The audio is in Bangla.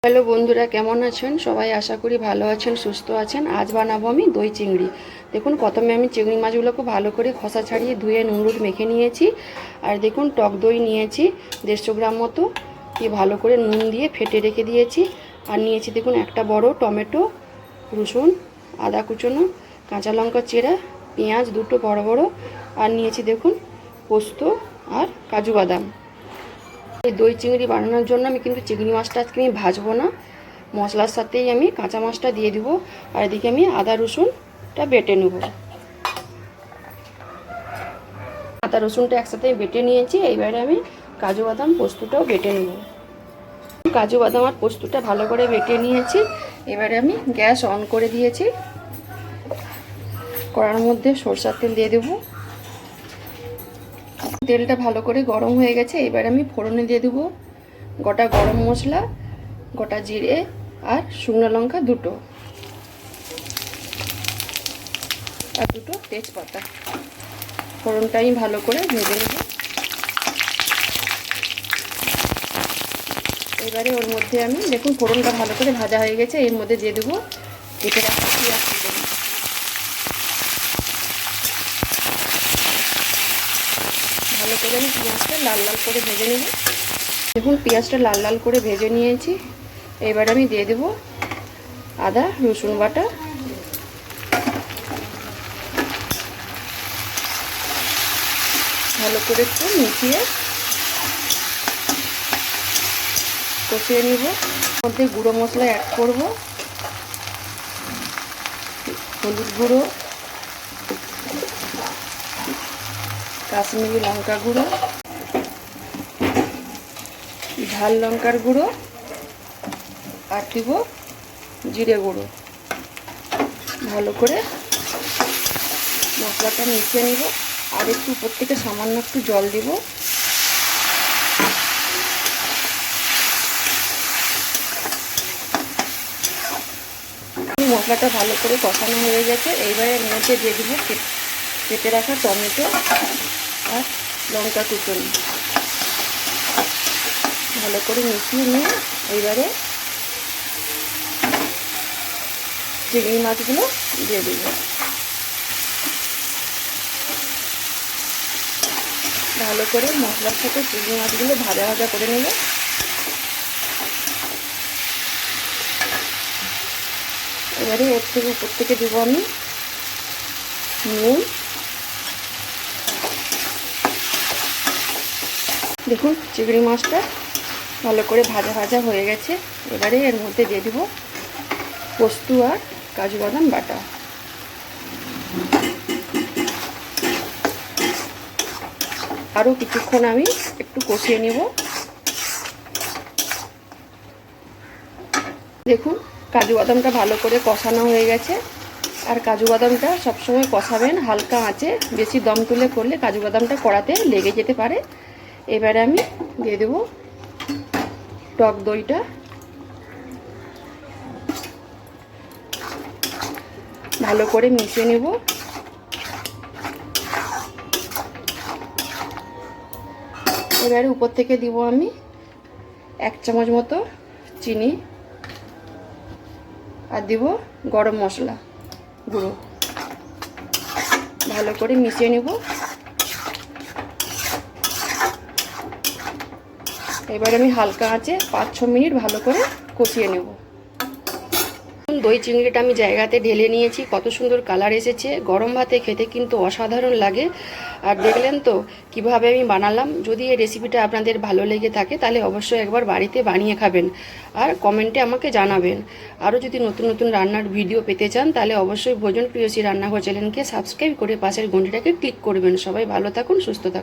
হ্যালো বন্ধুরা, কেমন আছেন সবাই? আশা করি ভালো আছেন, সুস্থ আছেন। আজ বানাবো আমি দই চিংড়ি। দেখুন, প্রথমে আমি চিংড়ি মাছগুলোকে ভালো করে খোসা ছাড়িয়ে ধুয়ে নুন হলুদ মেখে নিয়েছি। আর দেখুন, টক দই নিয়েছি 150 গ্রাম মতো, দিয়ে ভালো করে নুন দিয়ে ফেটে রেখে দিয়েছি। আর নিয়েছি দেখুন একটা বড় টমেটো, রসুন, আদা কুচোনো, কাঁচা লঙ্কা চেরা, পেঁয়াজ দুটো বড় বড়, আর নিয়েছি দেখুন পোস্ত আর কাজু বাদাম। এই দই চিংড়ি বানানোর জন্য আমি কিন্তু চিংড়ি মাছটা আজকে আমি ভাজবো না, মশলার সাথেই আমি কাঁচা মাছটা দিয়ে দিব। আর এদিকে আমি আদা রসুনটা বেটে নেব। আদা রসুনটা একসাথে বেটে নিয়েছি। এইবারে আমি কাজু বাদাম পোস্তটাও বেটে নেব। কাজু বাদাম আর পোস্তটা ভালো করে বেটে নিয়েছি। এবারে আমি গ্যাস অন করে দিয়েছি। কড়ার মধ্যে সরষের তেল দিয়ে দেবো। তেলটা ভালো করে গরম হয়ে গেছে। এবার আমি ফোড়নে দিয়ে দেবো গোটা গরম মশলা, গোটা জিরে আর শুকনো লঙ্কা দুটো, আর দুটো তেজপাতা। ফোড়নটা আমি ভালো করে ভেজে নেব। এবারে ওর মধ্যে আমি দেখুন ফোড়নটা ভালো করে ভাজা হয়ে গেছে। এর মধ্যে দিয়ে দেবো কেটে রাখা পেঁয়াজ কুচি। ভালো করে আমি পেঁয়াজটা লাল লাল করে ভেজে নেব। দেখুন পেঁয়াজটা লাল লাল করে ভেজে নিয়েছি। এবার আমি দিয়ে দেব আদা রসুন বাটা। ভালো করে একটু মিশিয়ে কষিয়ে নিব। মধ্যে গুঁড়ো মশলা অ্যাড করব, হলুদ গুঁড়ো, কাশ্মীরি লঙ্কা গুঁড়ো, ঝাল লঙ্কার গুঁড়ো, আর দিব জিরে গুঁড়ো। ভালো করে মশলাটা মিশিয়ে নিব। আর একটু উপর থেকে সামান্য একটু জল দিব। মশলাটা ভালো করে কষানো হয়ে গেছে। এইবারে এর মধ্যে দিয়ে দিব কেটে রাখা টমেটো আর লঙ্কা কুচুনি। ভালো করে মিশিয়ে নিয়ে এইবারে চিংড়ি মাছগুলো দিয়ে দেব। ভালো করে মশলার সাথে চিংড়ি মাছগুলো ভাজা ভাজা করে নেব। এবারে এর থেকে উপর থেকে দেবো আমি নুন। দেখুন চিংড়ি মাছটা ভালো করে ভাজা ভাজা হয়ে গেছে। এবারে এর মধ্যে দিয়ে দেবো পোস্ত আর কাজু বাদাম বাটা। আরও কিছুক্ষণ আমি একটু কষিয়ে নেব। দেখুন কাজু বাদামটা ভালো করে কষানো হয়ে গেছে। আর কাজু বাদামটা সবসময় কষাবেন হালকা আঁচে। বেশি দম তুলে করলে কাজু বাদামটা কড়াতে লেগে যেতে পারে। এবারে আমি দিয়ে দেব টক দইটা। ভালো করে মিশিয়ে নেব। এবারে উপর থেকে দিব আমি 1 চামচ মতো চিনি, আর দিব গরম মশলা গুঁড়ো। ভালো করে মিশিয়ে নেব। এবার আমি হালকা আঁচে 5-6 মিনিট ভালো করে কষিয়ে নেব। দই চিংড়িটা আমি জায়গাতে ঢেলে নিয়েছি। কত সুন্দর কালার এসেছে। গরম ভাতে খেতে কিন্তু অসাধারণ লাগে। আর দেখলেন তো কিভাবে আমি বানালাম। যদি এই রেসিপিটা আপনাদের ভালো লেগে থাকে তাহলে অবশ্যই একবার বাড়িতে বানিয়ে খাবেন আর কমেন্টে আমাকে জানাবেন। আরও যদি নতুন নতুন রান্নার ভিডিও পেতে চান তাহলে অবশ্যই ভোজন প্রিয়সী রান্নাঘর চ্যানেলকে সাবস্ক্রাইব করে পাশের ঘন্টিটাকে ক্লিক করবেন। সবাই ভালো থাকুন, সুস্থ থাকুন।